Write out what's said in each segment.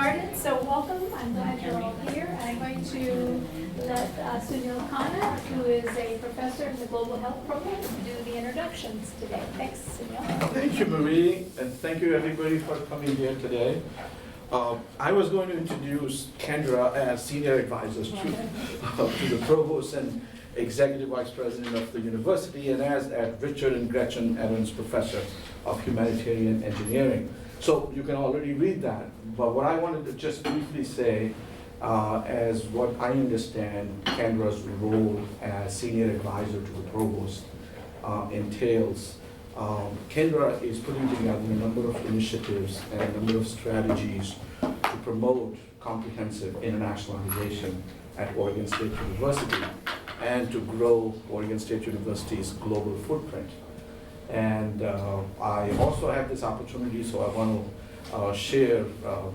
started, so welcome. I'm glad you're all here. I'm going to let Sunil Khanna, who is a professor in the Global Health Program, do the introductions today. Thanks, Sunil. Thank you, Marie, and thank you everybody for coming here today. I was going to introduce Kendra as senior advisor to the Provost and Executive Vice President of the university, and as Richard and Gretchen Evans Professor of Humanitarian Engineering. So you can already read that, but what I wanted to just briefly say, as what I understand Kendra's role as senior advisor to the Provost entails. Kendra is putting together a number of initiatives and a number of strategies to promote comprehensive internationalization at Oregon State University and to grow Oregon State University's global footprint. And I also have this opportunity, so I want to share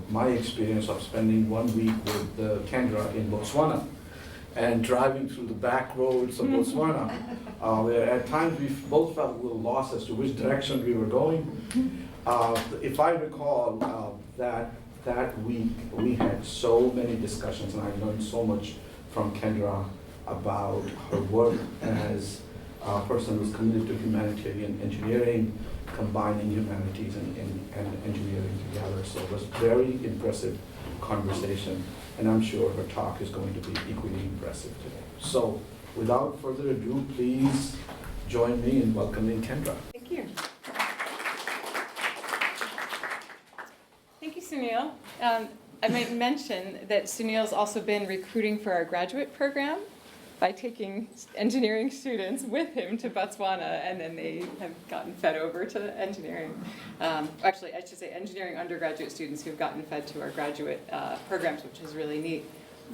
my experience of spending 1 week with Kendra in Botswana and driving through the back roads of Botswana, where at times we both felt a little lost as to which direction we were going. If I recall, that week we had so many discussions, and I learned so much from Kendra about her work as a person who's committed to humanitarian engineering, combining humanities and engineering together. So it was a very impressive conversation, and I'm sure her talk is going to be equally impressive today. So without further ado, please join me in welcoming Kendra. Thank you. Thank you, Sunil. I might mention that Sunil's also been recruiting for our graduate program by taking engineering students with him to Botswana, and then they have gotten fed over to engineering. Actually, I should say engineering undergraduate students who've gotten fed to our graduate programs, which is really neat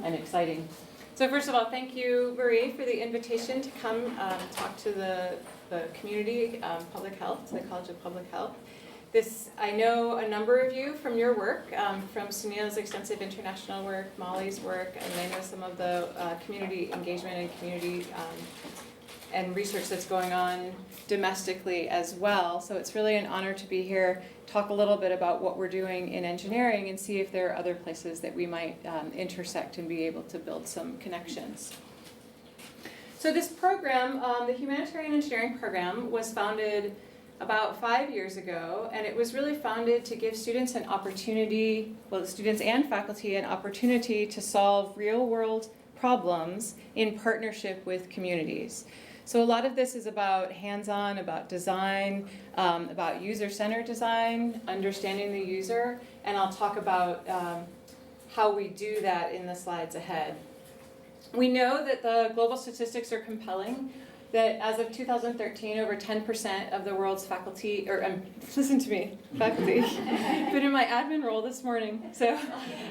and exciting. So first of all, thank you, Marie, for the invitation to come talk to the community public health, to the College of Public Health. I know a number of you from your work, from Sunil's extensive international work, Molly's work, and I know some of the community engagement and community and research that's going on domestically as well. So it's really an honor to be here, talk a little bit about what we're doing in engineering and see if there are other places that we might intersect and be able to build some connections. So this program, the Humanitarian Engineering program, was founded about 5 years ago, and it was really founded to give students an opportunity, well, students and faculty, an opportunity to solve real-world problems in partnership with communities. So a lot of this is about hands-on, about design, about user-centered design, understanding the user, and I'll talk about how we do that in the slides ahead. We know that the global statistics are compelling, that as of 2013, over 10% of the world's faculty, listen to me, faculty, been in my admin role this morning, so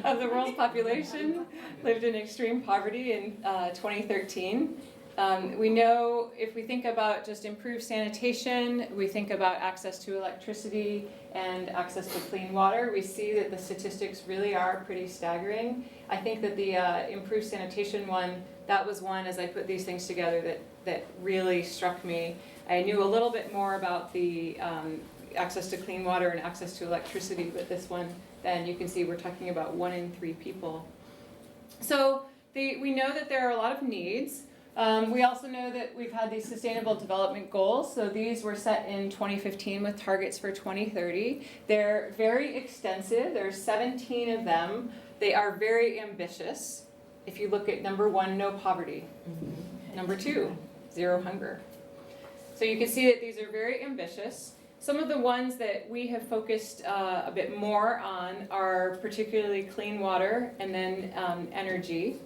of the world's population lived in extreme poverty in 2013. We know if we think about just improved sanitation, we think about access to electricity and access to clean water, we see that the statistics really are pretty staggering. I think that the improved sanitation one, that was one, as I put these things together, that really struck me. I knew a little bit more about the access to clean water and access to electricity, but this one, then you can see we're talking about 1 in 3 people. So we know that there are a lot of needs. We also know that we've had these Sustainable Development Goals. So these were set in 2015 with targets for 2030. They're very extensive. There's 17 of them. They are very ambitious. If you look at number 1, no poverty. Number 2, 0 hunger. So you can see that these are very ambitious. Some of the ones that we have focused a bit more on are particularly clean water and then energy.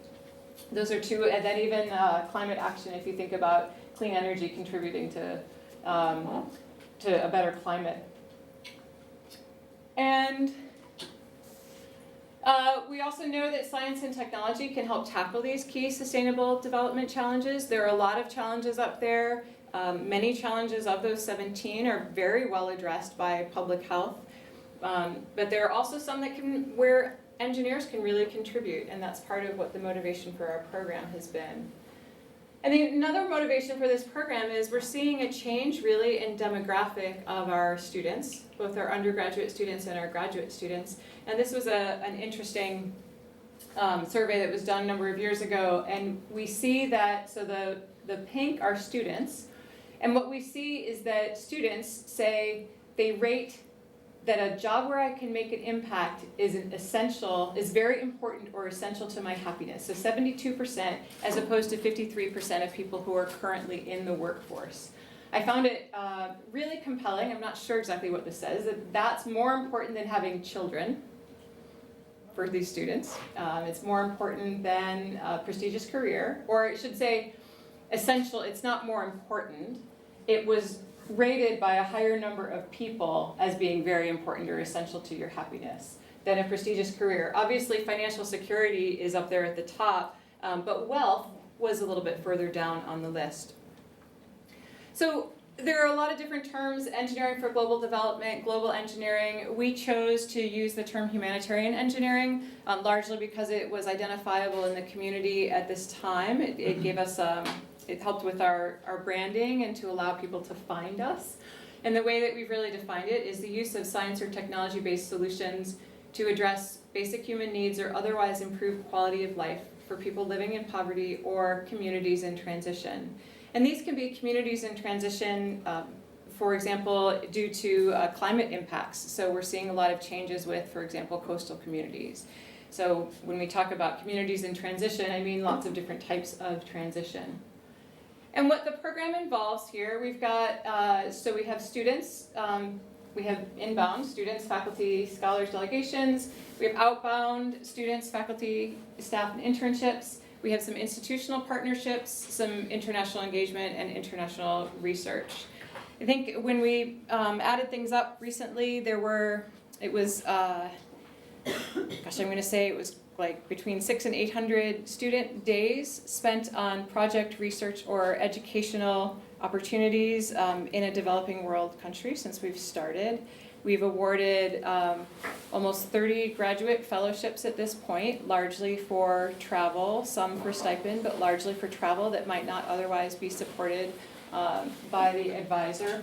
Those are 2, and then even climate action, if you think about clean energy contributing to a better climate. And we also know that science and technology can help tackle these key sustainable development challenges. There are a lot of challenges up there. Many challenges of those 17 are very well addressed by public health. But there are also some that where engineers can really contribute, and that's part of what the motivation for our program has been. And then another motivation for this program is we're seeing a change really in demographic of our students, both our undergraduate students and our graduate students. And this was an interesting survey that was done a number of years ago, and we see that, so the pink are students, and what we see is that students say they rate that a job where I can make an impact is very important or essential to my happiness. So 72% as opposed to 53% of people who are currently in the workforce. I found it really compelling. I'm not sure exactly what this says, that that's more important than having children for these students. It's more important than a prestigious career, or it should say essential, it's not more important. It was rated by a higher number of people as being very important or essential to your happiness than a prestigious career. Obviously, financial security is up there at the top, but wealth was a little bit further down on the list. So there are a lot of different terms: engineering for global development, global engineering. We chose to use the term humanitarian engineering, largely because it was identifiable in the community at this time. It gave us it helped with our branding and to allow people to find us. And the way that we've really defined it is the use of science or technology-based solutions to address basic human needs or otherwise improve quality of life for people living in poverty or communities in transition. And these can be communities in transition, for example, due to climate impacts. So we're seeing a lot of changes with, for example, coastal communities. So when we talk about communities in transition, I mean lots of different types of transition. And what the program involves here, we've got, so we have students, we have inbound students, faculty, scholars, delegations. We have outbound students, faculty, staff, and internships. We have some institutional partnerships, some international engagement, and international research. I think when we added things up recently, it was like between 600 and 800 student days spent on project research or educational opportunities in a developing world country since we've started. We've awarded almost 30 graduate fellowships at this point, largely for travel, some for stipend, but largely for travel that might not otherwise be supported by the advisor.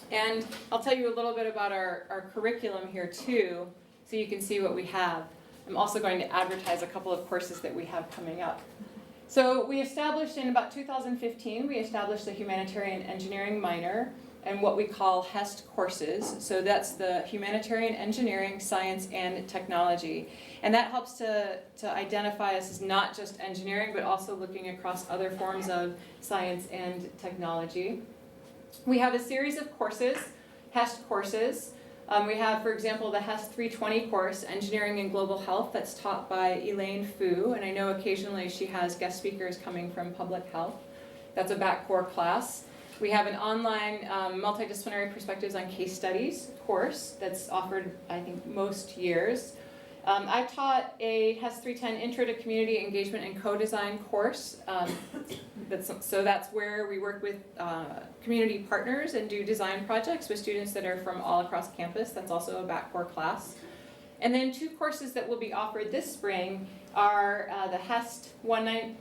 And I'll tell you a little bit about our curriculum here too, so you can see what we have. I'm also going to advertise a couple of courses that we have coming up. So we established in about 2015, we established the Humanitarian Engineering minor and what we call HEST courses. So that's the Humanitarian Engineering, Science, and Technology. And that helps to identify us as not just engineering, but also looking across other forms of science and technology. We have a series of courses, HEST courses. We have, for example, the HEST 320 course, Engineering and Global Health, that's taught by Elaine Fu, and I know occasionally she has guest speakers coming from public health. That's a back core class. We have an online multidisciplinary perspectives on case studies course that's offered, I think, most years. I taught a HEST 310 Intro to Community Engagement and Co-Design course. So that's where we work with community partners and do design projects with students that are from all across campus. That's also a back core class. And then two courses that will be offered this spring are the HEST 199.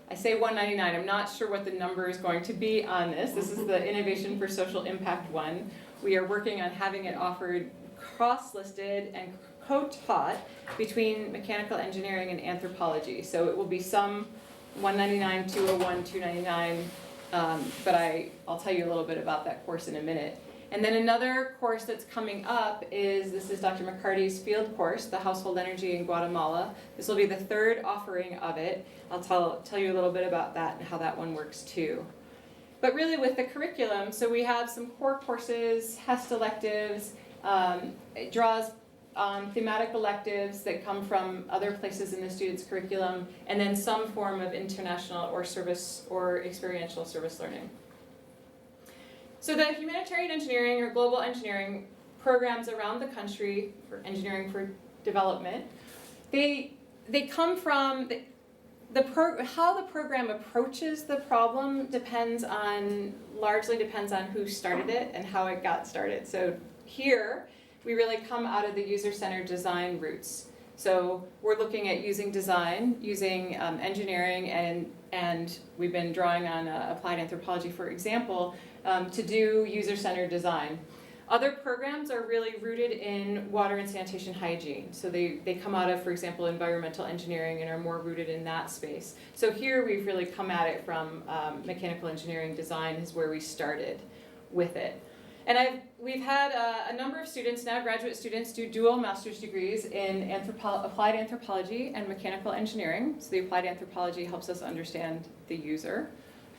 I say 199, I'm not sure what the number is going to be on this. This is the Innovation for Social Impact one. We are working on having it offered cross-listed and co-taught between mechanical engineering and anthropology. So it will be some 199, 201, 299, but I'll tell you a little bit about that course in a minute. And then another course that's coming up this is Dr. Mccarty's field course, the Household Energy in Guatemala. This will be the third offering of it. I'll tell you a little bit about that and how that one works too. But really with the curriculum, so we have some core courses, HEST electives, it draws on thematic electives that come from other places in the student's curriculum, and then some form of international or service or experiential service learning. So the humanitarian engineering or global engineering programs around the country for engineering for development, they come from how the program approaches the problem largely depends on who started it and how it got started. So here we really come out of the user-centered design roots. So we're looking at using design, using engineering, and we've been drawing on applied anthropology, for example, to do user-centered design. Other programs are really rooted in water and sanitation hygiene. So they come out of, for example, environmental engineering and are more rooted in that space. So here we've really come at it from mechanical engineering design is where we started with it. And we've had a number of students now, graduate students, do dual master's degrees in applied anthropology and mechanical engineering. So the applied anthropology helps us understand the user.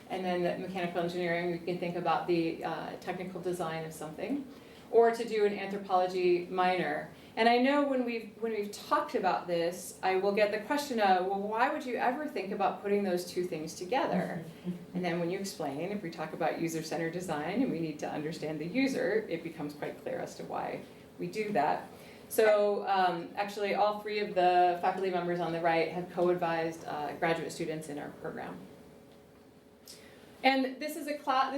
And then the mechanical engineering, we can think about the technical design of something. Or to do an anthropology minor. And I know when we've talked about this, I will get the question of, well, why would you ever think about putting those two things together? And then when you explain, if we talk about user-centered design and we need to understand the user, it becomes quite clear as to why we do that. So actually all three of the faculty members on the right have co-advised graduate students in our program. And this is the class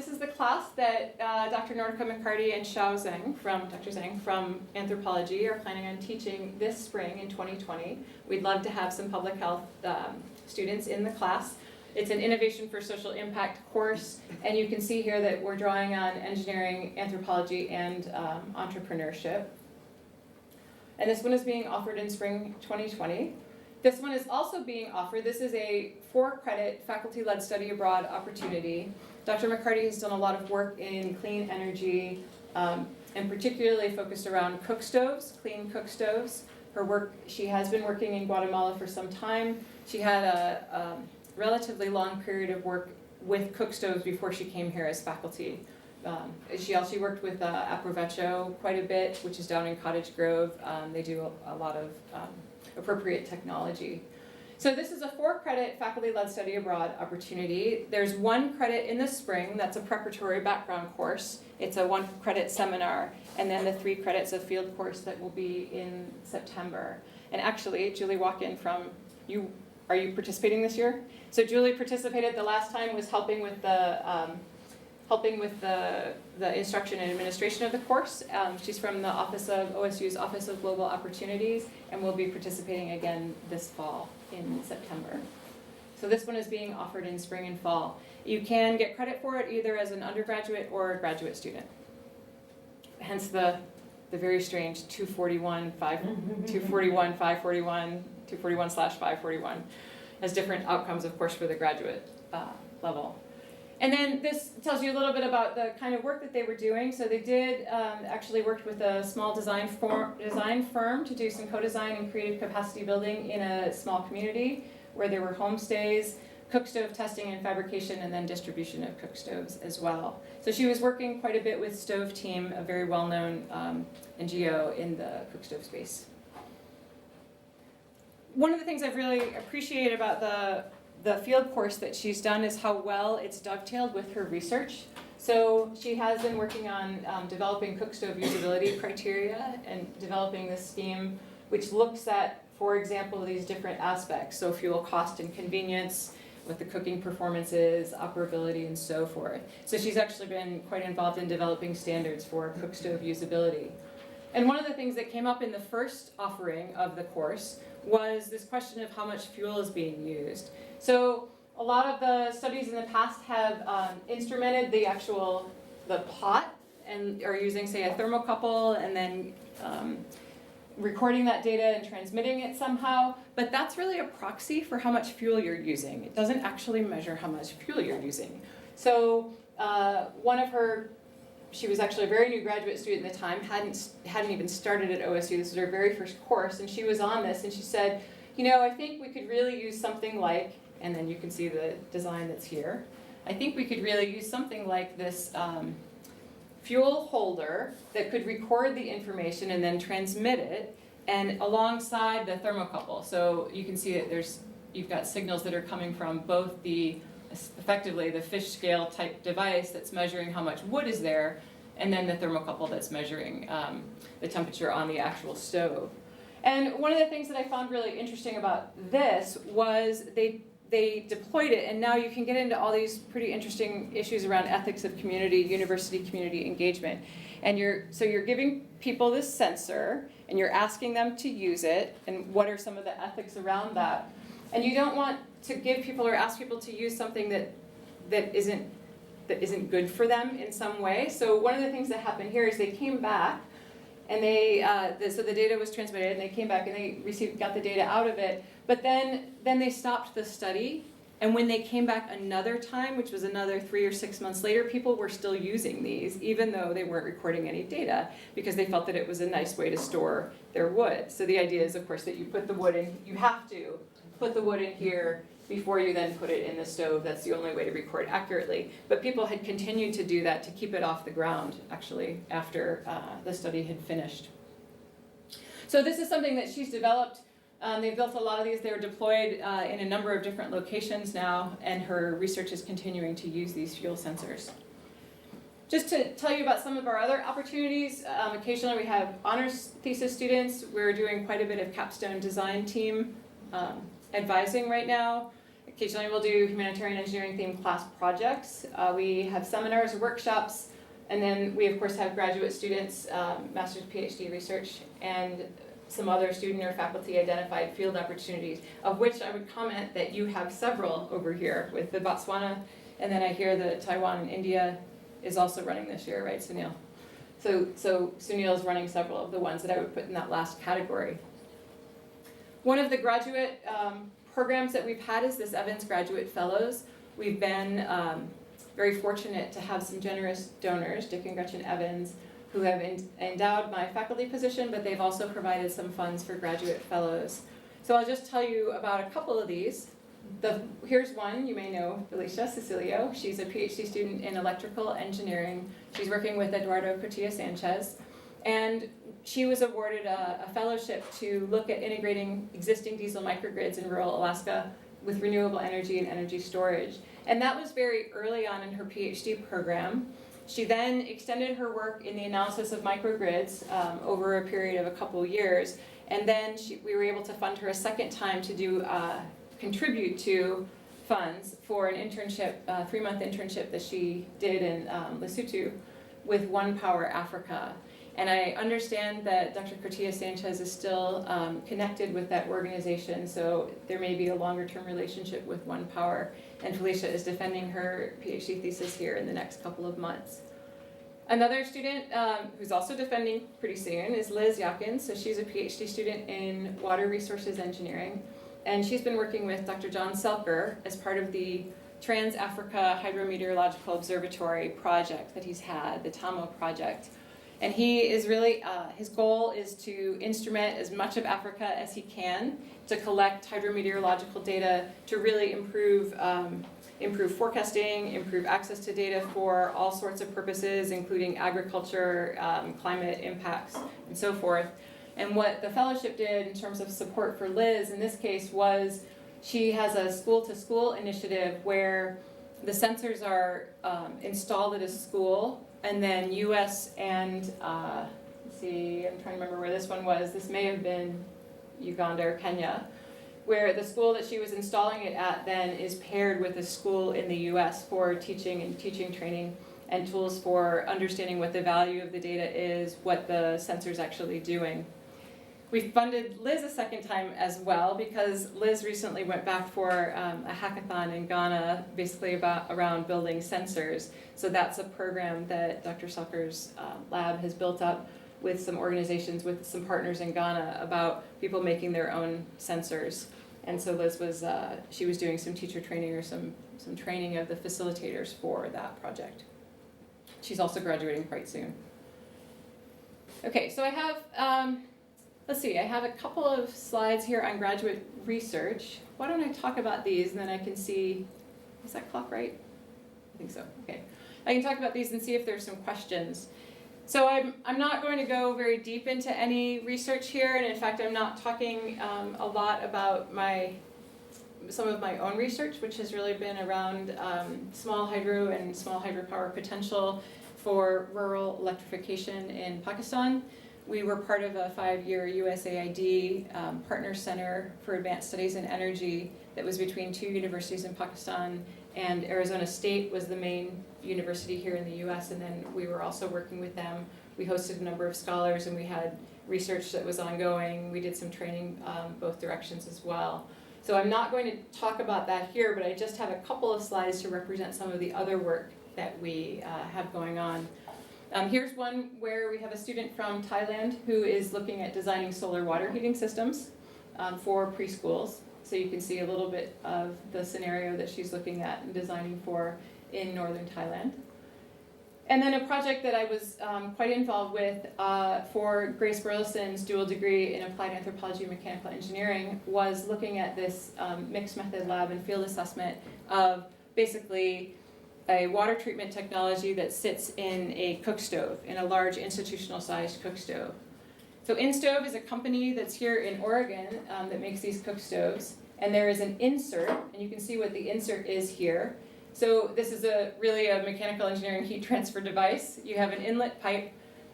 that Dr. Nordica Mccarty and Dr. Zhang from anthropology are planning on teaching this spring in 2020. We'd love to have some public health students in the class. It's an Innovation for Social Impact course, and you can see here that we're drawing on engineering, anthropology, and entrepreneurship. And this one is being offered in spring 2020. This one is also being offered. This is a 4-credit faculty-led study abroad opportunity. Dr. Mccarty has done a lot of work in clean energy, and particularly focused around cook stoves, clean cook stoves. She has been working in Guatemala for some time. She had a relatively long period of work with cook stoves before she came here as faculty. She also worked with Aprovecho quite a bit, which is down in Cottage Grove. They do a lot of appropriate technology. So this is a 4-credit faculty-led study abroad opportunity. There's 1 credit in the spring, that's a preparatory background course. It's a 1-credit seminar, and then the 3 credits of field course that will be in September. And actually, Julie Walken are you participating this year? So Julie participated the last time, was helping with the instruction and administration of the course. She's from the OSU's Office of Global Opportunities, and will be participating again this fall in September. So this one is being offered in spring and fall. You can get credit for it either as an undergraduate or a graduate student. Hence the very strange 241, 541, 241/541 has different outcomes, of course, for the graduate level. And then this tells you a little bit about the kind of work that they were doing. So they did actually worked with a small design firm to do some co-design and creative capacity building in a small community where there were homestays, cook stove testing and fabrication, and then distribution of cook stoves as well. So she was working quite a bit with Stove Team, a very well-known NGO in the cook stove space. One of the things I've really appreciated about the field course that she's done is how well it's dovetailed with her research. So she has been working on developing cook stove usability criteria and developing this scheme which looks at, for example, these different aspects. So fuel cost and convenience, what the cooking performance is, operability, and so forth. So she's actually been quite involved in developing standards for cook stove usability. And one of the things that came up in the first offering of the course was this question of how much fuel is being used. So a lot of the studies in the past have instrumented the pot and are using, say, a thermocouple and then recording that data and transmitting it somehow. But that's really a proxy for how much fuel you're using. It doesn't actually measure how much fuel you're using. So she was actually a very new graduate student at the time, hadn't even started at OSU. This was her very first course, and she was on this, and she said, I think we could really use something like, and then you can see the design that's here. I think we could really use something like this fuel holder that could record the information and then transmit it, and alongside the thermocouple. So you can see that you've got signals that are coming from both effectively the fish scale type device that's measuring how much wood is there, and then the thermocouple that's measuring the temperature on the actual stove. And one of the things that I found really interesting about this was they deployed it, and now you can get into all these pretty interesting issues around ethics of community, university community engagement. And you're giving people this sensor, and you're asking them to use it, and what are some of the ethics around that. And you don't want to give people or ask people to use something that isn't good for them in some way. So one of the things that happened here is they came back, and so the data was transmitted, and they came back and they got the data out of it, but then they stopped the study. And when they came back another time, which was another 3 or 6 months later, people were still using these, even though they weren't recording any data, because they felt that it was a nice way to store their wood. So the idea is, of course, that you put the wood in, you have to put the wood in here before you then put it in the stove. That's the only way to record accurately. But people had continued to do that to keep it off the ground, actually, after the study had finished. So this is something that she's developed. They've built a lot of these. They're deployed in a number of different locations now, and her research is continuing to use these fuel sensors. Just to tell you about some of our other opportunities, occasionally we have honors thesis students. We're doing quite a bit of Capstone design team advising right now. Occasionally we'll do humanitarian engineering themed class projects. We have seminars, workshops, and then we of course have graduate students, master's, Ph.D. research, and some other student or faculty identified field opportunities, of which I would comment that you have several over here with the Botswana, and then I hear that Taiwan and India is also running this year, right, Sunil? So Sunil is running several of the ones that I would put in that last category. One of the graduate programs that we've had is this Evans Graduate Fellows. We've been very fortunate to have some generous donors, Dick and Gretchen Evans, who have endowed my faculty position, but they've also provided some funds for graduate fellows. So I'll just tell you about a couple of these. Here's one, you may know Felicia Cecilio. She's a PhD student in electrical engineering. She's working with Eduardo Cortilla Sanchez. And she was awarded a fellowship to look at integrating existing diesel microgrids in rural Alaska with renewable energy and energy storage. And that was very early on in her PhD program. She then extended her work in the analysis of microgrids over a period of a couple of years, and then we were able to fund her a second time to contribute to funds for an internship, 3-month internship that she did in Lesotho with One Power Africa. And I understand that Dr. Cortilla Sanchez is still connected with that organization, so there may be a longer-term relationship with One Power. And Felicia is defending her PhD thesis here in the next couple of months. Another student who's also defending pretty soon is Liz Hawkins. So she's a PhD student in water resources engineering. And she's been working with Dr. John Selker as part of the Trans-Africa Hydrometeorological Observatory project that he's had, the TAMO project. And he is really, his goal is to instrument as much of Africa as he can to collect hydrometeorological data to really improve forecasting, improve access to data for all sorts of purposes, including agriculture, climate impacts, and so forth. And what the fellowship did in terms of support for Liz in this case was she has a school-to-school initiative where the sensors are installed at a school, and then US and, let's see, I'm trying to remember where this one was. This may have been Uganda or Kenya, where the school that she was installing it at then is paired with a school in the US for teaching and teaching training and tools for understanding what the value of the data is, what the sensor's actually doing. We funded Liz a second time as well because Liz recently went back for a hackathon in Ghana, basically around building sensors. So that's a program that Dr. Selker's lab has built up with some organizations, with some partners in Ghana about people making their own sensors. And so Liz was, she was doing some teacher training or some training of the facilitators for that project. She's also graduating quite soon. Okay, so I have, let's see, I have a couple of slides here on graduate research. Why don't I talk about these and then I can see, is that clock right? I think so, okay. I can talk about these and see if there's some questions. So I'm not going to go very deep into any research here, and in fact I'm not talking a lot about some of my own research, which has really been around small hydro and small hydropower potential for rural electrification in Pakistan. We were part of a 5-year USAID Partner Center for Advanced Studies in Energy that was between 2 universities in Pakistan, and Arizona State was the main university here in the US, and then we were also working with them. We hosted a number of scholars, and we had research that was ongoing. We did some training both directions as well. So I'm not going to talk about that here, but I just have a couple of slides to represent some of the other work that we have going on. Here's one where we have a student from Thailand who is looking at designing solar water heating systems for preschools. So you can see a little bit of the scenario that she's looking at and designing for in northern Thailand. And then a project that I was quite involved with for Grace Burleson's dual degree in applied anthropology and mechanical engineering was looking at this mixed method lab and field assessment of basically a water treatment technology that sits in a cook stove, in a large institutional sized cook stove. So InStove is a company that's here in Oregon that makes these cook stoves, and there is an insert, and you can see what the insert is here. So this is really a mechanical engineering heat transfer device. You have an inlet pipe,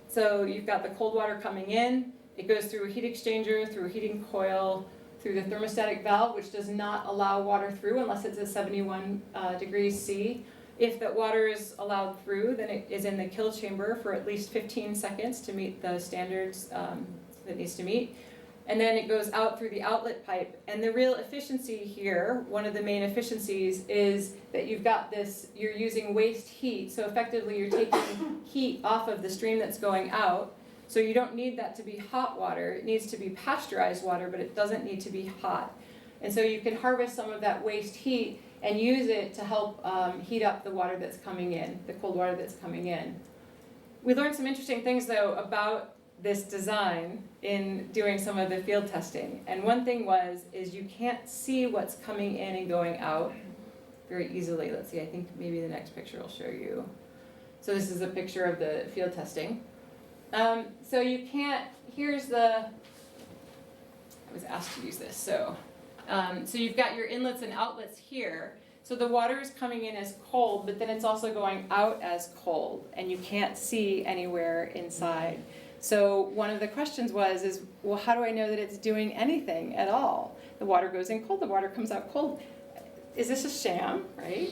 so you've got the cold water coming in, it goes through a heat exchanger, through a heating coil, through the thermostatic valve, which does not allow water through unless it's at 71 degrees C. If that water is allowed through, then it is in the kill chamber for at least 15 seconds to meet the standards that it needs to meet. And then it goes out through the outlet pipe. And the real efficiency here, one of the main efficiencies, is that you've got this, you're using waste heat. So effectively you're taking heat off of the stream that's going out. So you don't need that to be hot water. It needs to be pasteurized water, but it doesn't need to be hot. And so you can harvest some of that waste heat and use it to help heat up the water that's coming in, the cold water that's coming in. We learned some interesting things, though, about this design in doing some of the field testing. And one thing is you can't see what's coming in and going out very easily. Let's see, I think maybe the next picture will show you. So this is a picture of the field testing. So you can't, I was asked to use this, so you've got your inlets and outlets here. So the water is coming in as cold, but then it's also going out as cold, and you can't see anywhere inside. So one of the questions is, well, how do I know that it's doing anything at all? The water goes in cold, the water comes out cold. Is this a sham, right?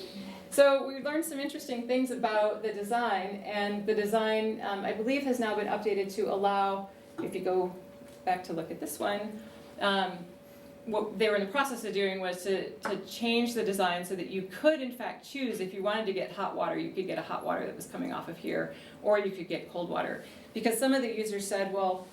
So we learned some interesting things about the design, and the design, I believe, has now been updated to allow, if you go back to look at this one, what they were in the process of doing was to change the design so that you could, in fact, choose if you wanted to get hot water, you could get a hot water that was coming off of here, or you could get cold water. Because some of the users said, well,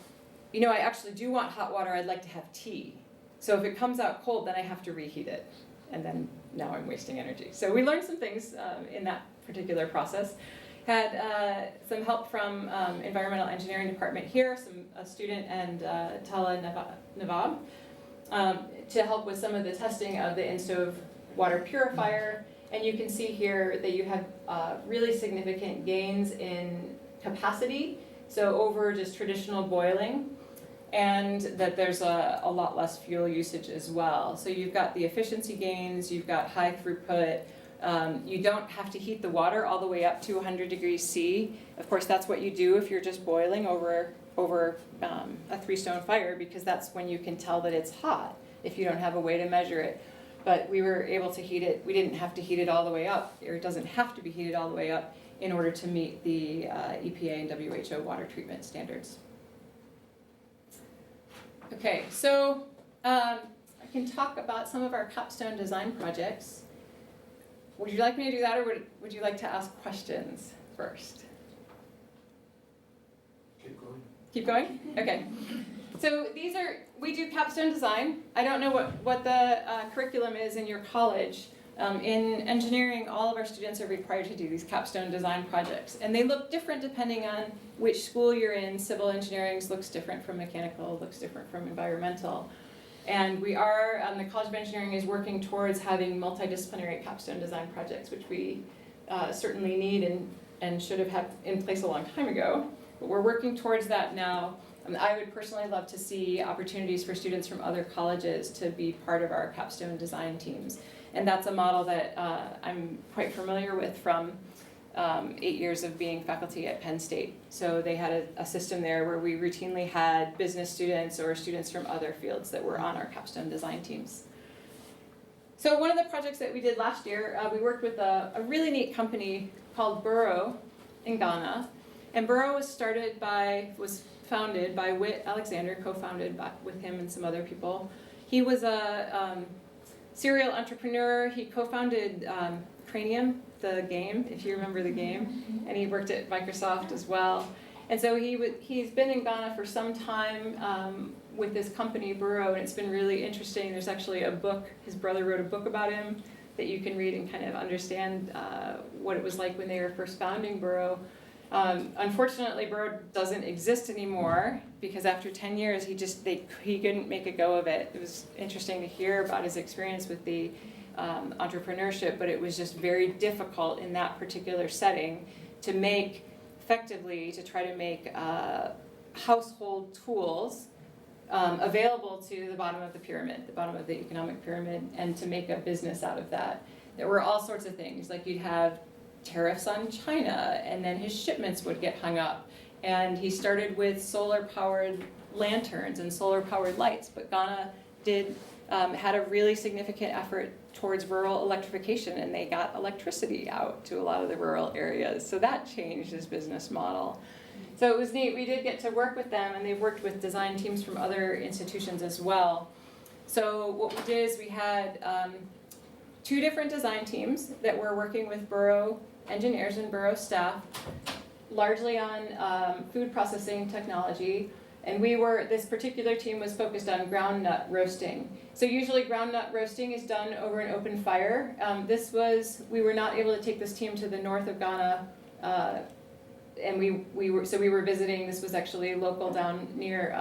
you know, I actually do want hot water, I'd like to have tea. So if it comes out cold, then I have to reheat it. And then now I'm wasting energy. So we learned some things in that particular process. Had some help from environmental engineering department here, a student and Tala Nawab, to help with some of the testing of the InStove water purifier. And you can see here that you have really significant gains in capacity, so over just traditional boiling, and that there's a lot less fuel usage as well. So you've got the efficiency gains, you've got high throughput, you don't have to heat the water all the way up to 100 degrees C. Of course, that's what you do if you're just boiling over a 3-stone fire, because that's when you can tell that it's hot, if you don't have a way to measure it. But we were able to heat it, we didn't have to heat it all the way up, or it doesn't have to be heated all the way up in order to meet the EPA and WHO water treatment standards. Okay, so I can talk about some of our Capstone design projects. Would you like me to do that, or would you like to ask questions first? Keep going. Keep going? Okay. So we do capstone design. I don't know what the curriculum is in your college. In engineering, all of our students are required to do these capstone design projects. And they look different depending on which school you're in. Civil engineering looks different from mechanical, looks different from environmental. And we are, the College of Engineering is working towards having multidisciplinary capstone design projects, which we certainly need and should have had in place a long time ago. But we're working towards that now. I would personally love to see opportunities for students from other colleges to be part of our capstone design teams. And that's a model that I'm quite familiar with from 8 years of being faculty at Penn State. So they had a system there where we routinely had business students or students from other fields that were on our capstone design teams. So one of the projects that we did last year, we worked with a really neat company called Burrow in Ghana. And Burrow was founded by Whit Alexander, co-founded with him and some other people. He was a serial entrepreneur. He co-founded Cranium, the game, if you remember the game, and he worked at Microsoft as well. And so he's been in Ghana for some time with this company, Burrow, and it's been really interesting. There's actually a book, his brother wrote a book about him that you can read and kind of understand what it was like when they were first founding Burrow. Unfortunately, Burrow doesn't exist anymore because after 10 years, he couldn't make a go of it. It was interesting to hear about his experience with the entrepreneurship, but it was just very difficult in that particular setting to try to make household tools available to the bottom of the pyramid, the bottom of the economic pyramid, and to make a business out of that. There were all sorts of things, like you'd have tariffs on China, and then his shipments would get hung up. And he started with solar-powered lanterns and solar-powered lights, but Ghana had a really significant effort towards rural electrification, and they got electricity out to a lot of the rural areas. So that changed his business model. So it was neat. We did get to work with them, and they've worked with design teams from other institutions as well. So what we did is we had 2 different design teams that were working with Burrow engineers and Burrow staff, largely on food processing technology. And this particular team was focused on ground nut roasting. So usually ground nut roasting is done over an open fire. We were not able to take this team to the north of Ghana, and we were visiting. This was actually local down near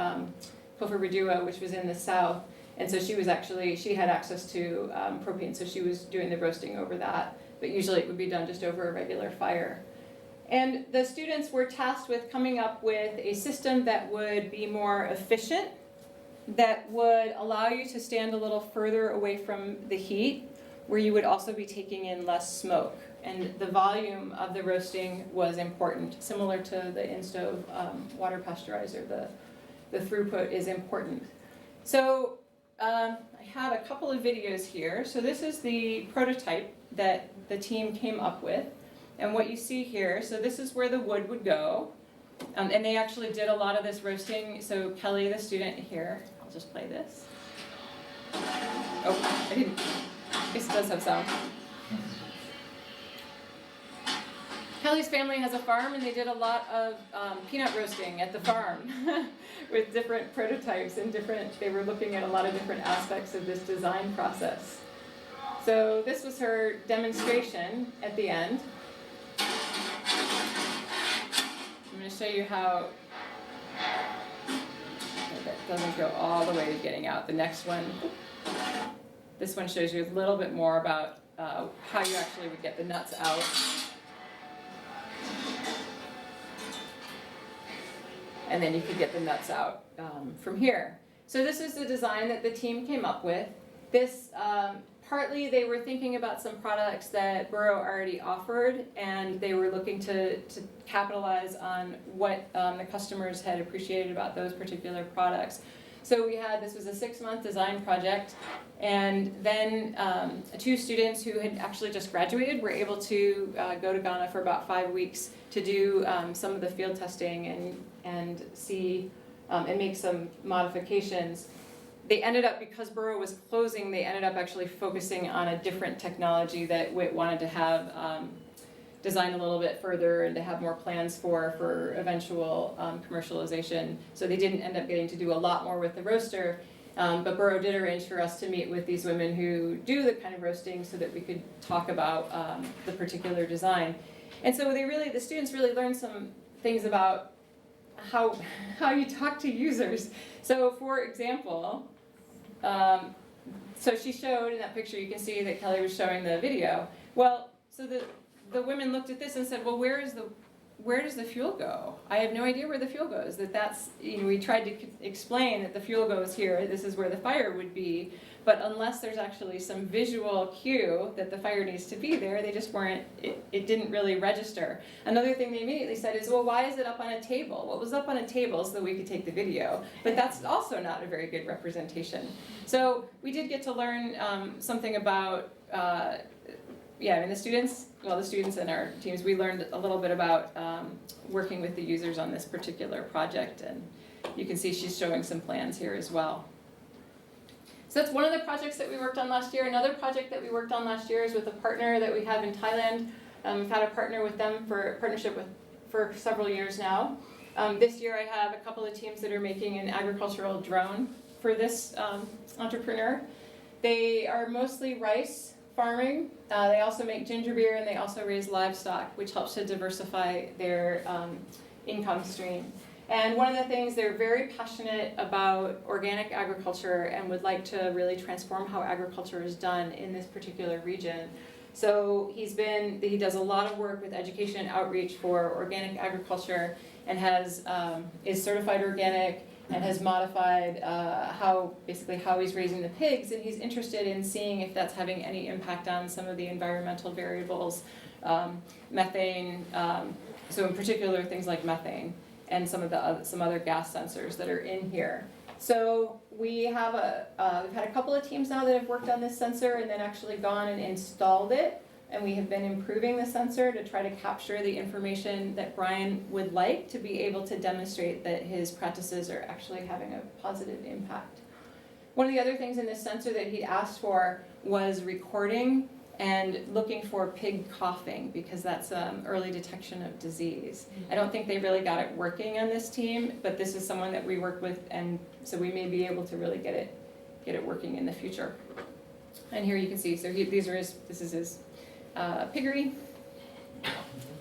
Koforidua, which was in the south. And so she had access to propane, so she was doing the roasting over that. But usually it would be done just over a regular fire. And the students were tasked with coming up with a system that would be more efficient, that would allow you to stand a little further away from the heat, where you would also be taking in less smoke. And the volume of the roasting was important, similar to the in-stove water pasteurizer. The throughput is important. So I have a couple of videos here. So this is the prototype that the team came up with. And what you see here, so this is where the wood would go. And they actually did a lot of this roasting. So Kelly, the student here, I'll just play this. Oh, I didn't. This does have sound. Kelly's family has a farm, and they did a lot of peanut roasting at the farm with different prototypes and they were looking at a lot of different aspects of this design process. So this was her demonstration at the end. I'm going to show you how that doesn't go all the way to getting out. The next one, this one shows you a little bit more about how you actually would get the nuts out. And then you could get the nuts out from here. So this is the design that the team came up with. This, partly they were thinking about some products that Burrow already offered, and they were looking to capitalize on what the customers had appreciated about those particular products. So this was a 6-month design project, and then 2 students who had actually just graduated were able to go to Ghana for about 5 weeks to do some of the field testing and see and make some modifications. They ended up, because Burrow was closing, they ended up actually focusing on a different technology that Whit wanted to have design a little bit further and to have more plans for eventual commercialization. So they didn't end up getting to do a lot more with the roaster, but Burrow did arrange for us to meet with these women who do the kind of roasting so that we could talk about the particular design. And so the students really learned some things about how you talk to users. So for example, so she showed in that picture, you can see that Kelly was showing the video. Well, so the women looked at this and said, well, where does the fuel go? I have no idea where the fuel goes. We tried to explain that the fuel goes here, this is where the fire would be, but unless there's actually some visual cue that the fire needs to be there, they just weren't, it didn't really register. Another thing they immediately said is, well, why is it up on a table? What was up on a table so that we could take the video, but that's also not a very good representation. So we did get to learn something about yeah, I mean, the students in our teams, we learned a little bit about working with the users on this particular project, and you can see she's showing some plans here as well. So that's one of the projects that we worked on last year. Another project that we worked on last year is with a partner that we have in Thailand. We've had a partnership for several years now. This year I have a couple of teams that are making an agricultural drone for this entrepreneur. They are mostly rice farming. They also make ginger beer, and they also raise livestock, which helps to diversify their income stream. And one of the things, they're very passionate about organic agriculture and would like to really transform how agriculture is done in this particular region. So he does a lot of work with education and outreach for organic agriculture, and is certified organic, and has modified how he's raising the pigs, and he's interested in seeing if that's having any impact on some of the environmental variables, methane, so in particular things like methane, and some other gas sensors that are in here. So we've had a couple of teams now that have worked on this sensor and then actually gone and installed it, and we have been improving the sensor to try to capture the information that Brian would like to be able to demonstrate that his practices are actually having a positive impact. One of the other things in this sensor that he asked for was recording and looking for pig coughing, because that's early detection of disease. I don't think they really got it working on this team, but this is someone that we work with, and so we may be able to really get it working in the future. And here you can see, so this is his piggery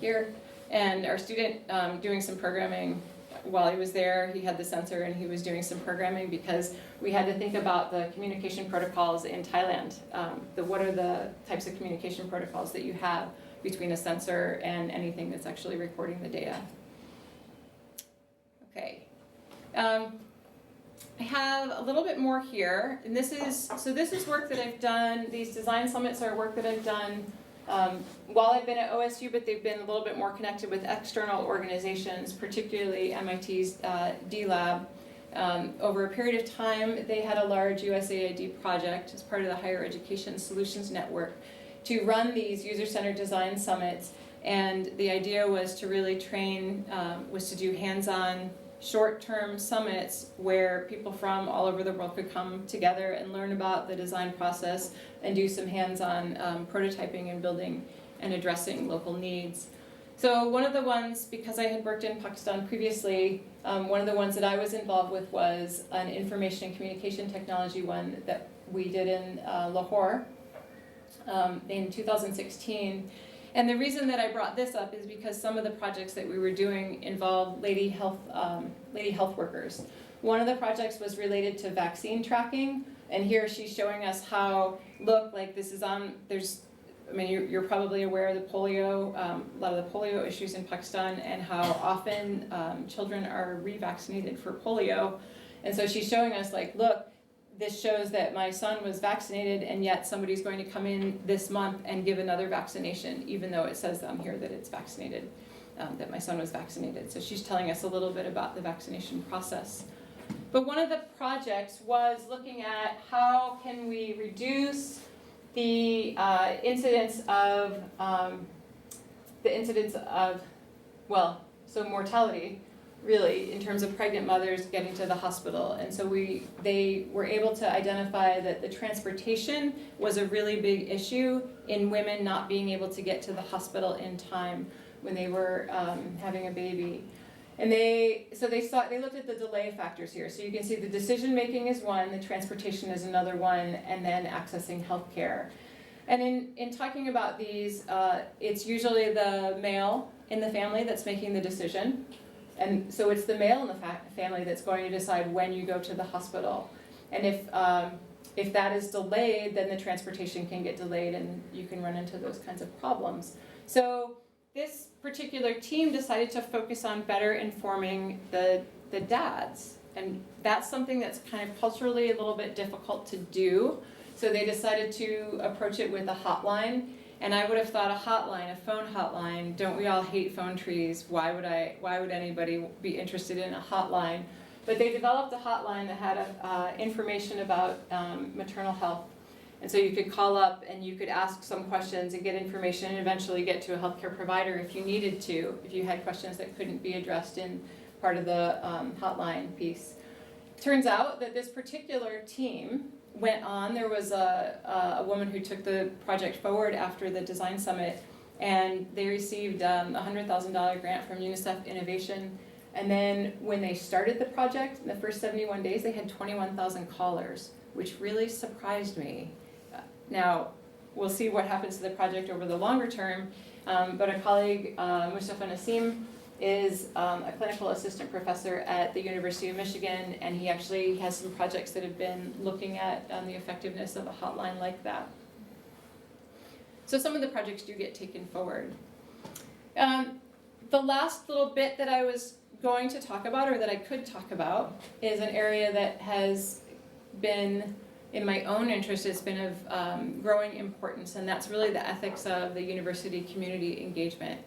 here, and our student doing some programming while he was there. He had the sensor and he was doing some programming because we had to think about the communication protocols in Thailand. What are the types of communication protocols that you have between a sensor and anything that's actually recording the data. Okay. I have a little bit more here, and this is work that I've done. These design summits are work that I've done while I've been at OSU, but they've been a little bit more connected with external organizations, particularly MIT's D-Lab. Over a period of time, they had a large USAID project as part of the Higher Education Solutions Network to run these user-centered design summits, and the idea was to really train, was to do hands-on short-term summits where people from all over the world could come together and learn about the design process and do some hands-on prototyping and building and addressing local needs. So one of the ones, because I had worked in Pakistan previously, one of the ones that I was involved with was an information and communication technology one that we did in Lahore in 2016. And the reason that I brought this up is because some of the projects that we were doing involved lady health workers. One of the projects was related to vaccine tracking, and here she's showing us how, look, like this is on, you're probably aware of the polio, a lot of the polio issues in Pakistan, and how often children are revaccinated for polio. And so she's showing us, like, look, this shows that my son was vaccinated, and yet somebody's going to come in this month and give another vaccination, even though it says on here that it's vaccinated, that my son was vaccinated. So she's telling us a little bit about the vaccination process. But one of the projects was looking at how can we reduce the incidence of mortality, really, in terms of pregnant mothers getting to the hospital. And so they were able to identify that the transportation was a really big issue in women not being able to get to the hospital in time when they were having a baby. And they looked at the delay factors here. So you can see the decision making is one, the transportation is another one, and then accessing health care. And in talking about these, it's usually the male in the family that's making the decision. And so it's the male in the family that's going to decide when you go to the hospital. And if that is delayed, then the transportation can get delayed and you can run into those kinds of problems. So this particular team decided to focus on better informing the dads. And that's something that's kind of culturally a little bit difficult to do. So they decided to approach it with a hotline. And I would have thought a hotline, a phone hotline, don't we all hate phone trees? Why would anybody be interested in a hotline? But they developed a hotline that had information about maternal health And so you could call up and you could ask some questions and get information and eventually get to a healthcare provider if you needed to, if you had questions that couldn't be addressed in part of the hotline piece. Turns out that this particular team went on. There was a woman who took the project forward after the design summit, and they received a $100,000 grant from UNICEF Innovation. And then when they started the project, in the first 71 days, they had 21,000 callers, which really surprised me. Now, we'll see what happens to the project over the longer term, but a colleague, Mustafa Nassim, is a clinical assistant professor at the University of Michigan, and he actually has some projects that have been looking at the effectiveness of a hotline like that. So some of the projects do get taken forward. The last little bit that I was going to talk about, or that I could talk about, is an area that has been, in my own interest, it's been of growing importance, and that's really the ethics of the university community engagement.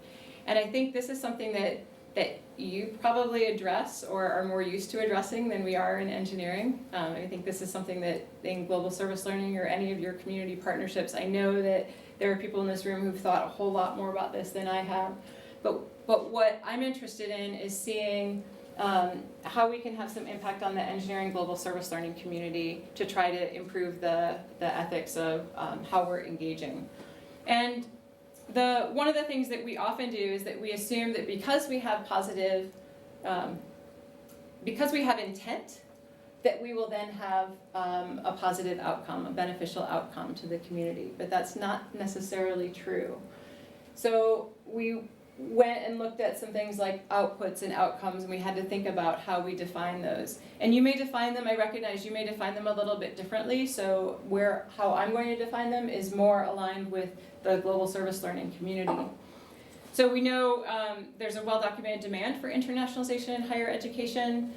And I think this is something that you probably address or are more used to addressing than we are in engineering. I think this is something that in global service learning or any of your community partnerships, I know that there are people in this room who've thought a whole lot more about this than I have. But what I'm interested in is seeing how we can have some impact on the engineering global service learning community to try to improve the ethics of how we're engaging. And one of the things that we often do is that we assume that because we have positive, because we have intent, that we will then have a positive outcome, a beneficial outcome to the community. But that's not necessarily true. So we went and looked at some things like outputs and outcomes, and we had to think about how we define those. And you may define them, I recognize you may define them a little bit differently, so how I'm going to define them is more aligned with the global service learning community. So we know there's a well-documented demand for internationalization in higher education,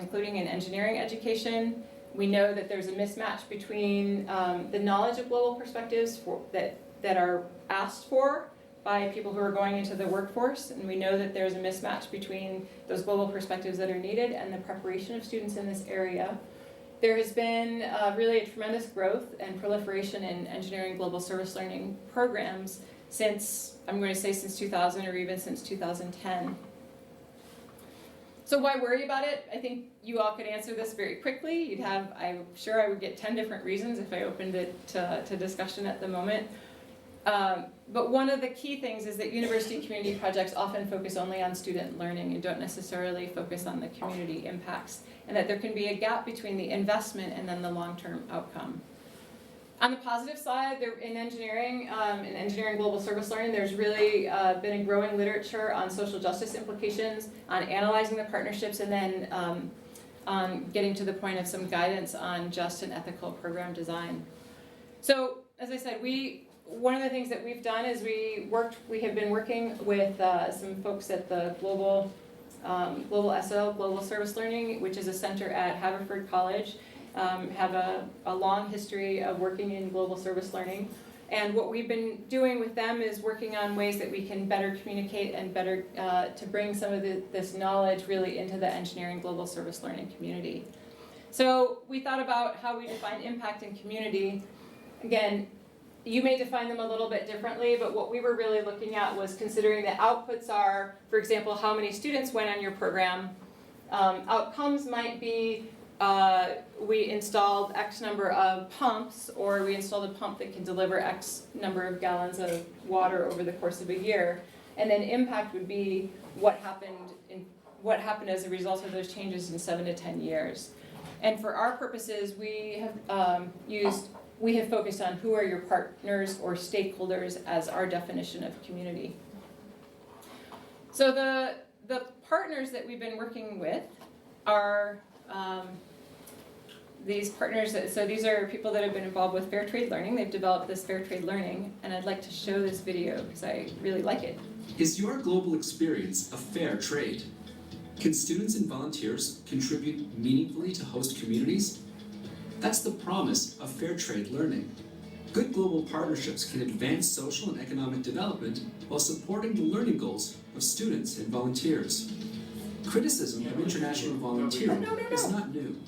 including in engineering education. We know that there's a mismatch between the knowledge of global perspectives that are asked for by people who are going into the workforce, and we know that there's a mismatch between those global perspectives that are needed and the preparation of students in this area. There has been really a tremendous growth and proliferation in engineering global service learning programs since, I'm going to say since 2000 or even since 2010. So why worry about it? I think you all could answer this very quickly. I'm sure I would get 10 different reasons if I opened it to discussion at the moment. But one of the key things is that university community projects often focus only on student learning and don't necessarily focus on the community impacts, and that there can be a gap between the investment and then the long-term outcome. On the positive side, in engineering global service learning, there's really been a growing literature on social justice implications, on analyzing the partnerships, and then on getting to the point of some guidance on just and ethical program design. So, as I said, one of the things that we've done is we have been working with some folks at the Global SL, Global Service Learning, which is a center at Haverford College, have a long history of working in global service learning. And what we've been doing with them is working on ways that we can better communicate and better to bring some of this knowledge really into the engineering global service learning community. So we thought about how we define impact and community. Again, you may define them a little bit differently, but what we were really looking at was considering that outputs are, for example, how many students went on your program. Outcomes might be we installed X number of pumps, or we installed a pump that can deliver X number of gallons of water over the course of a year. And then impact would be what happened as a result of those changes in 7 to 10 years. And for our purposes, we have focused on who are your partners or stakeholders as our definition of community. So the partners that we've been working with are these partners. So these are people that have been involved with fair trade learning. They've developed this fair trade learning, and I'd like to show this video because I really like it. Is your global experience a fair trade? Can students and volunteers contribute meaningfully to host communities? That's the promise of fair trade learning. Good global partnerships can advance social and economic development while supporting the learning goals of students and volunteers. Criticism of international volunteering is not new.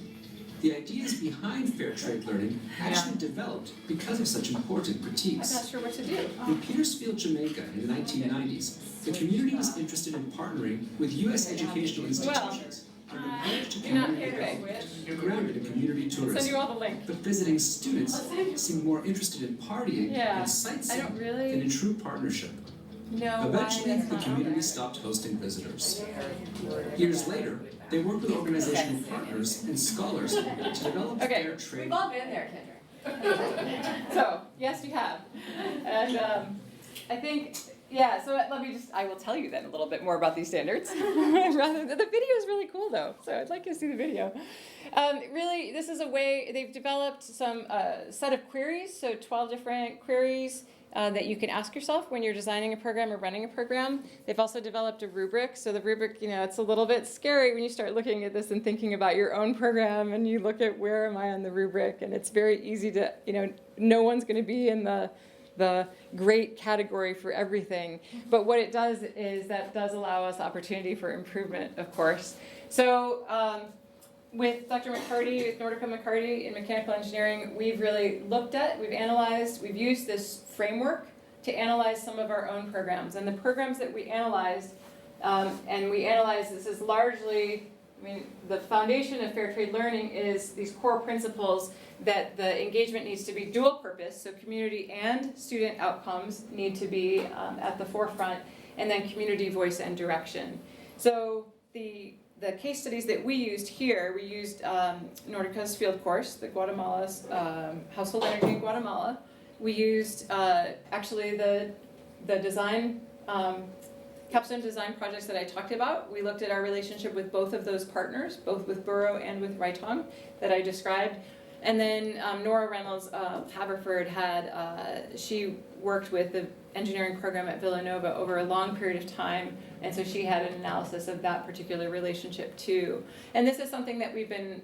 The The ideas behind fair trade learning actually developed because of such important I'm critiques. not sure what to do. In Petersfield, Jamaica in the 1990s, the community was interested in partnering with U.S. educational institutions under knowledge to You're not community okay. development, grounded in community Send tourism. you all the link. But visiting students seemed more interested in partying Yeah, and I sightseeing don't than really in true partnership. know why Eventually, that's the not community there. stopped hosting visitors. Years later, they worked with organizational partners and scholars to develop Okay. fair trade. We've all been there, Kendra. So, yes, you have. And I think, yeah, so let me just, I will tell you then a little bit more about these standards. Rather than, the video is really cool though, so I'd like you to see the video. Really, this is a way, they've developed some set of queries, so 12 different queries that you can ask yourself when you're designing a program or running a program. They've also developed a rubric. So the rubric, it's a little bit scary when you start looking at this and thinking about your own program and you look at where am I on the rubric, and it's very easy to, no one's going to be in the great category for everything. But what it does is that does allow us opportunity for improvement, of course. So with Dr. Mccarty, with Nordica Mccarty in mechanical engineering, we've really looked at, we've analyzed, we've used this framework to analyze some of our own programs. And the programs that we analyzed, this is largely, the foundation of fair trade learning is these core principles that the engagement needs to be dual purpose, so community and student outcomes need to be at the forefront, and then community voice and direction. So the case studies that we used here, we used Nordica's field course, the Guatemala's household energy in Guatemala. We used actually the design, Capstone design projects that I talked about. We looked at our relationship with both of those partners, both with Burrow and with Raitong that I described. And then Nora Reynolds Haverford she worked with the engineering program at Villanova over a long period of time, and so she had an analysis of that particular relationship too. And this is something that we've been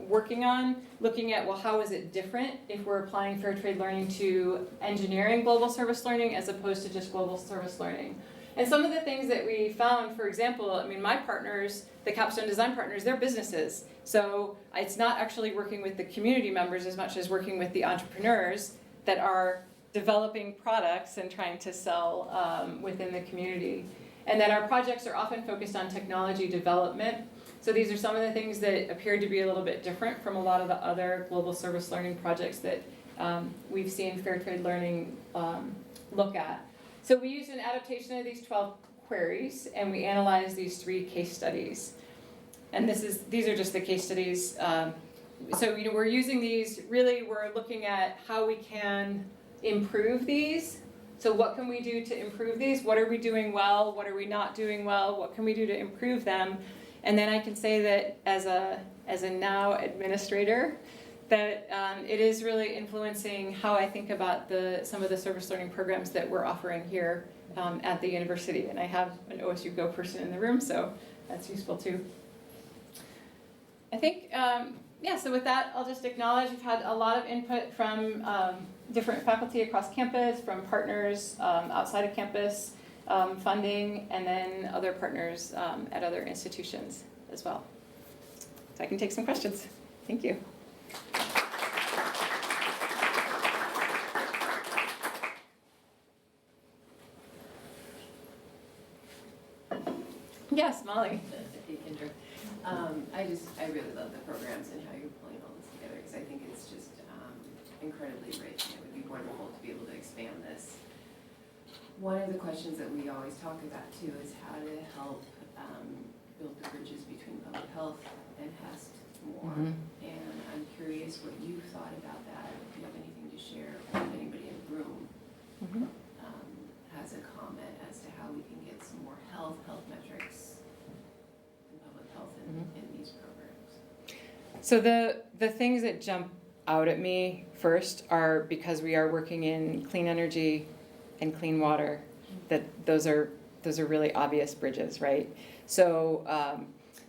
working on, looking at, well, how is it different if we're applying fair trade learning to engineering global service learning as opposed to just global service learning. And some of the things that we found, for example, my partners, the Capstone design partners, they're businesses. So it's not actually working with the community members as much as working with the entrepreneurs that are developing products and trying to sell within the community. And that our projects are often focused on technology development. So these are some of the things that appear to be a little bit different from a lot of the other global service learning projects that we've seen fair trade learning look at. So we used an adaptation of these 12 queries, and we analyzed these 3 case studies. And these are just the case studies. So we're using these, really we're looking at how we can improve these. So what can we do to improve these? What are we doing well? What are we not doing well? What can we do to improve them? And then I can say that as a now administrator, that it is really influencing how I think about some of the service learning programs that we're offering here at the university. And I have an OSU Go person in the room, so that's useful too. I think, so with that, I'll just acknowledge we've had a lot of input from different faculty across campus, from partners outside of campus, funding, and then other partners at other institutions as well. So I can take some questions. Thank you. Yes, Molly. Hey, Kendra. I really love the programs and how you're pulling all this together, because I think it's just incredibly rich, and it would be wonderful to be able to expand this. One of the questions that we always talk about too is how to help build the bridges between public health and HEST more. And I'm curious what you've thought about that. If you have anything to share, or if anybody in the room has a comment as to how we can get some more health metrics in public health in these programs. So the things that jump out at me first are, because we are working in clean energy and clean water, that those are really obvious bridges, right? So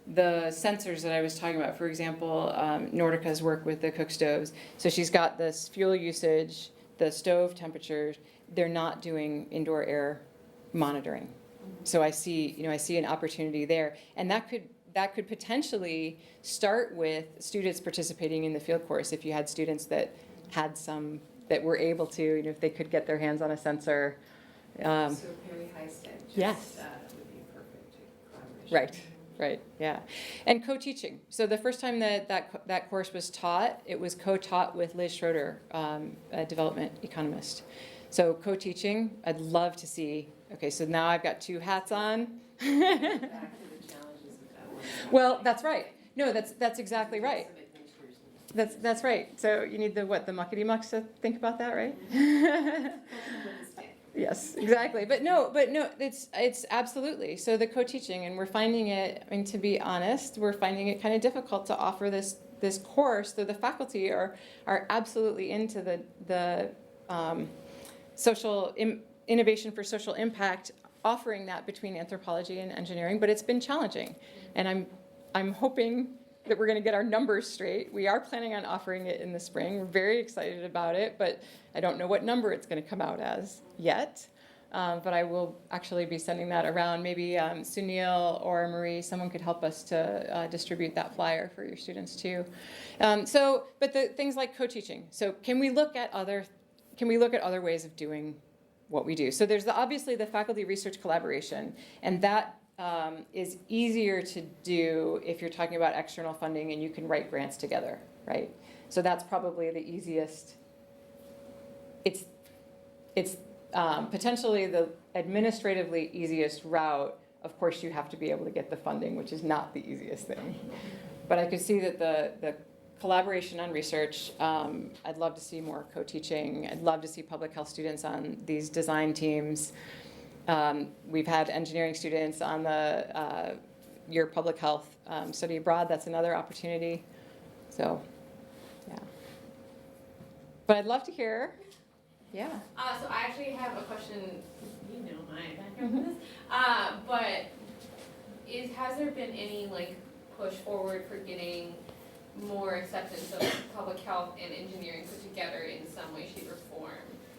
the sensors that I was talking about, for example, Nordica's work with the cook stoves. So she's got this fuel usage, the stove temperatures. They're not doing indoor air monitoring. So I see an opportunity there, and that that could potentially start with students participating in the field course. If you had students that had some, that were able to, you know, if they could get their hands on a sensor. So very high STEM, Yes. would be perfect collaboration. Right, right, yeah. And co-teaching. So the first time that course was taught, it was co-taught with Liz Schroeder, a development economist. So co-teaching, I'd love to see. Okay, so now I've got two hats on. Back to the challenges of that one. Well, that's right. No, that's exactly right. That's right. So you need the muckety mucks to think about that, right? Yes, exactly. But no, it's absolutely. So the co-teaching, and we're finding it, I mean, to be honest, we're finding it kind of difficult to offer this course, though the faculty are absolutely into the innovation for social impact, offering that between anthropology and engineering, but it's been challenging. And I'm hoping that we're going to get our numbers straight. We are planning on offering it in the spring. We're very excited about it, but I don't know what number it's going to come out as yet. But I will actually be sending that around. Maybe Sunil or Marie, someone could help us to distribute that flyer for your students too. But the things like co-teaching. So can we look at other ways of doing what we do? So there's obviously the faculty research collaboration, and that is easier to do if you're talking about external funding and you can write grants together, right? So that's probably the easiest. It's potentially the administratively easiest route. Of course, you have to be able to get the funding, which is not the easiest thing. But I could see that the collaboration on research, I'd love to see more co-teaching. I'd love to see public health students on these design teams. We've had engineering students on the your public health study abroad. That's another opportunity. So, yeah. But I'd love to hear. Yeah. So I actually have a question. You know my background with this, but has there been any push forward for getting more acceptance of public health and engineering put together in some way, shape, or form?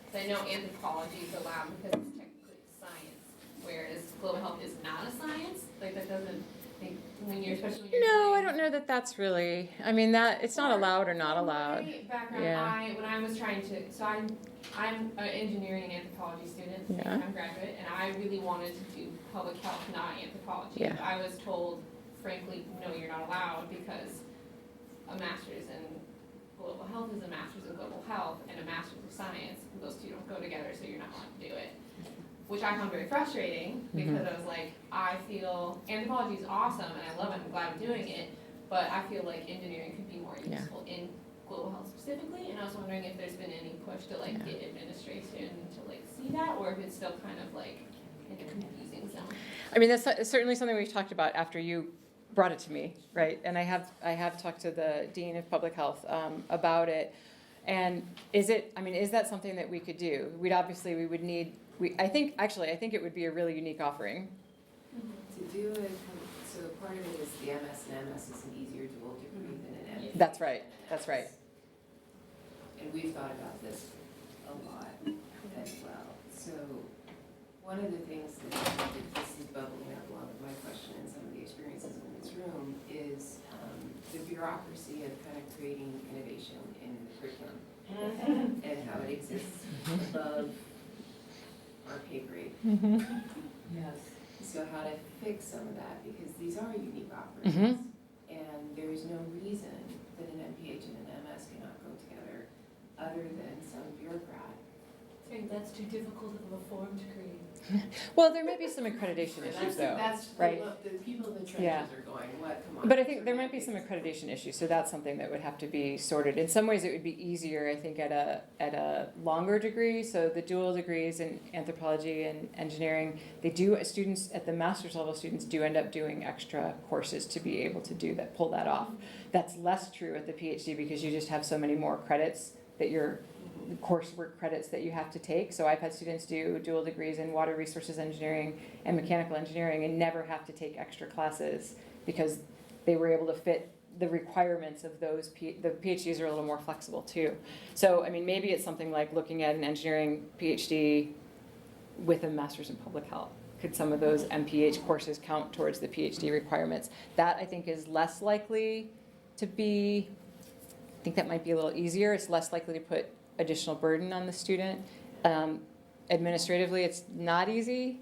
Because I know anthropology is allowed because it's technically science, whereas global health is not a science. That doesn't. Especially when you're No, I don't know that that's really. I mean, that it's not allowed or not allowed. My background, Yeah. when I was trying to, so I'm an engineering and anthropology student, Yeah. I'm graduate, and I really wanted to do public health, not anthropology. Yeah. But I was told, frankly, no, you're not allowed because a master's in global health is a master's in global health and a master's of science. Those two don't go together, so you're not allowed to do it. Which I found very frustrating because I was like, I feel anthropology is awesome and I love it, I'm glad I'm doing it, but I feel like engineering could be more useful in global health specifically, and I was wondering if there's been any push to get administration to see that, or if it's still kind of in a confusing zone. I mean, that's certainly something we've talked about after you brought it to me, right? And I have talked to the Dean of Public Health about it. And is that something that we could do? We would need. I think it would be a really unique offering. To do it, so part of it is the MS, and MS is an easier dual degree than an MPH. That's right. That's right. And we've thought about this a lot as well. So one of the things that this is bubbling up along with my question and some of the experiences in this room is the bureaucracy of kind of creating innovation in the curriculum and how it exists above our pay grade. Yes. So how to fix some of that, because these are unique offerings, and there is no reason that an MPH and an MS cannot go together other than some bureaucrat. Saying that's too difficult of a form to create. Well, there may be some accreditation issues, though. That's right? The people in the trenches Yeah. are going, what, come on. But I think there might be some accreditation issues, so that's something that would have to be sorted. In some ways, it would be easier, I think, at a longer degree. So the dual degrees in anthropology and engineering, students at the master's level, students do end up doing extra courses to be able to do that, pull that off. That's less true at the PhD because you just have so many more credits that coursework credits that you have to take. So I've had students do dual degrees in water resources engineering and mechanical engineering and never have to take extra classes because they were able to fit the requirements of those. The PhDs are a little more flexible too. So, I mean, maybe it's something like looking at an engineering PhD with a master's in public health could some of those MPH courses count towards the PhD requirements? That I think is less likely to be, I think that might be a little easier. It's less likely to put additional burden on the student. Administratively, it's not easy,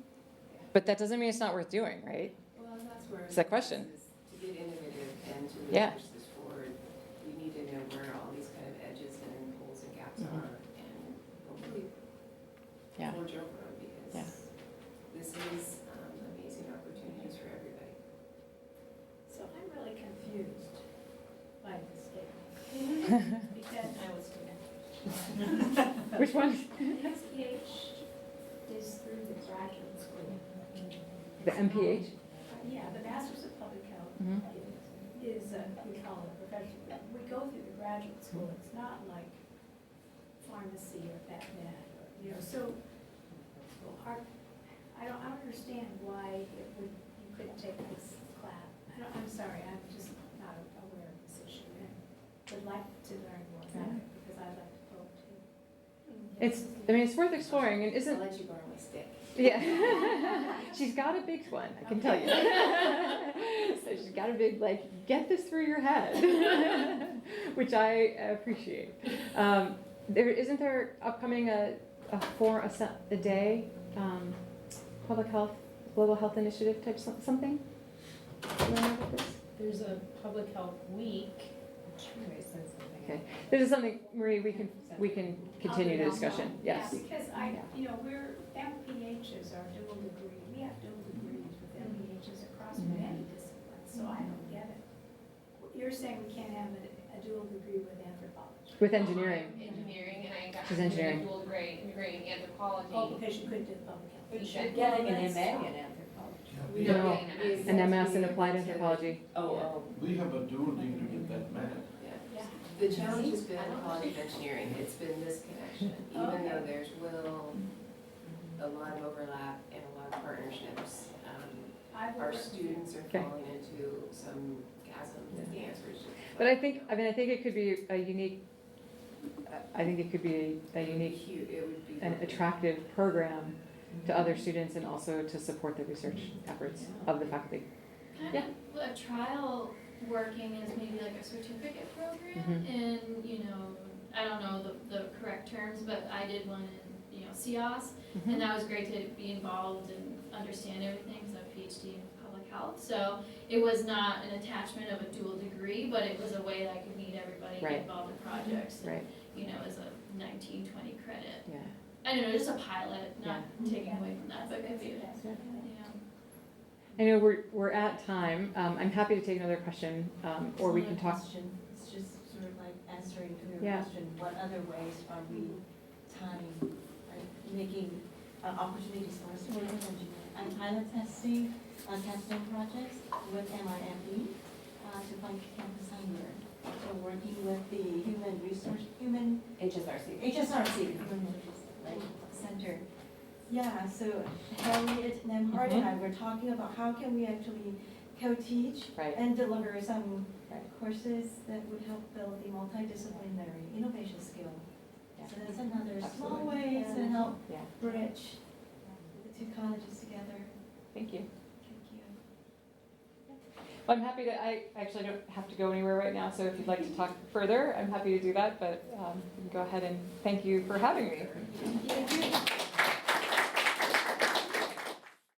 but that doesn't mean it's not worth doing, right? Well, that's where. It's that question. To get innovative and to really Yeah. push this forward, we need to know where all these kind of edges and holes and gaps Mhm. are and hopefully Yeah. forge over them Yeah. because this is amazing opportunities for everybody. So I'm really confused by this statement. Because I was Which one? XPH is through the graduate school. The MPH? Yeah, the Masters of Public Health Mhm. is, we call it professional. We go through the graduate school. It's not like pharmacy or that bad, you know, so I don't understand why you couldn't take this class. I'm sorry, I'm just not aware of this issue and would like to learn more about it because I'd like to vote too. It's worth exploring, and I'll isn't, let you borrow my stick. yeah. She's got a big one, I can tell you. So she's got a big, like, get this through your head, which I appreciate. Isn't there upcoming a day, public health, global health initiative type something? Do you know about this? There's a public health week. Okay, this is something, Marie, we can continue the discussion, yes. Yeah, because we're, MPHs are dual degree, we have dual degrees with MPHs across many disciplines, so I don't get it. You're saying we can't have a dual degree with anthropology? With engineering. Engineering, and I got She's to do a engineering. dual degree in anthropology. Oh, because you couldn't do public health. We should should get get an an MA MA in anthropology. We No, don't get an MS. An MS in applied anthropology. Oh, We have a dual degree in that math. Yeah. The challenge has been College of Engineering, it's been this connection, even though there's a lot of overlap and a lot of partnerships. Our students are Okay. falling into some chasms and the answer is just. But I think it could be a unique, I think it could be a unique It would be. and attractive program to other students and also to support the research efforts of the faculty. Kind Yeah. of a trial working as maybe like a certificate program in, I don't know the correct terms, but I did one in, CIOS, and that was great to be involved and understand everything because I have a PhD in public health. So it was not an attachment of a dual degree, but it was a way that I could meet everybody and Right. get involved in projects. Right, And, as a 19-20 credit. yeah. I don't know, just a pilot, not taking away from that, but it could be, I know we're at time. I'm happy to take another question, or we can talk. It's just sort of like answering to your Yeah. question, what other ways are we tying, like making opportunities for students and engineers? I'm pilot testing Capstone projects with MIME to find campus hire. So working with the HRC, Human Resources Center. Yeah, so Harriet and Mccarty and I were talking about how can we actually co-teach Right. and deliver some courses that would help build the multidisciplinary innovation skill. Yeah. So that's another small Absolutely. way to help Yeah, bridge the two colleges together. thank you. Thank you. Well, I'm happy to, I actually don't have to go anywhere right now, so if you'd like to talk further, I'm happy to do that, but you can go ahead and thank you for having me. Thank you.